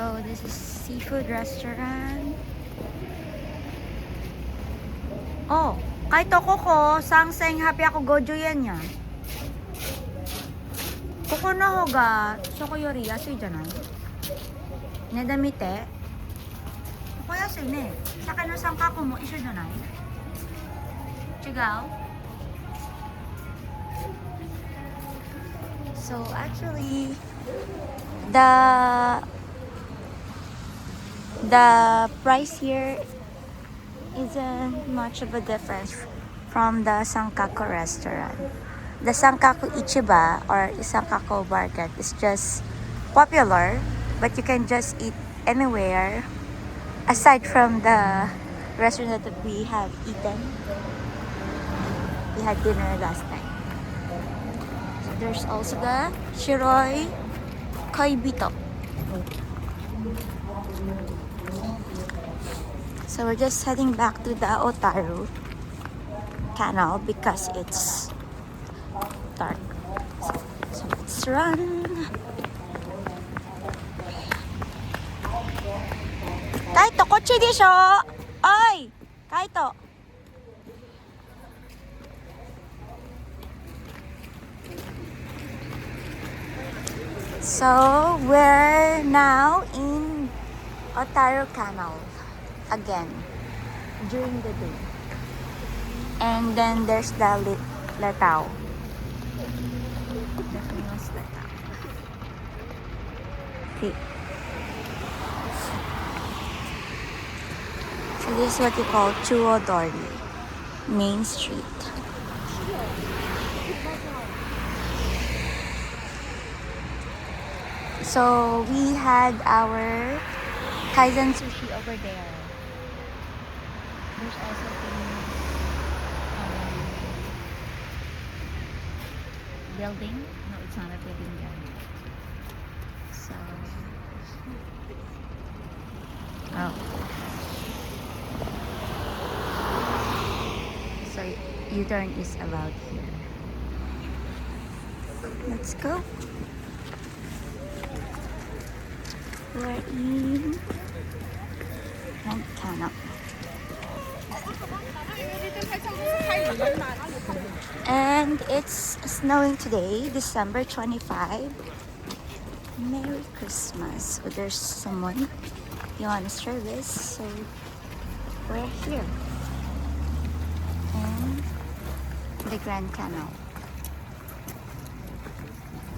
So this is seafood restaurant. Oh, kahit ako ko, sangseng happy ako gojo yan ya. Koko no hoga, shoko yori yasui janai? Nedamite? Koko yasui ne. Saka no sankaku mo isho janai? Chigao? So actually, the price here isn't much of a difference from the Sankaku restaurant. The Sankaku Ichiba or Sankaku market is just popular, but you can just eat anywhere aside from the restaurant that we have eaten. We had dinner last night. So there's also the Shiroi Koibito. So we're just heading back to the Otaru Canal because it's dark. So let's run. Kaito, kochi desho? Oi! Kaito! So we're now in Otaru Canal again during the day, and then there's the Latao, the famous Latao. See, so this is what you call Chuodori Main Street. So we had our kaizen sushi over there. There's also famous building. No, it's not a building there. So, so U-turn is allowed here. Let's go. We're in Canal. And it's snowing today, December 25. Merry Christmas. So there's someone you want to service, so we're here in the Grand Canal.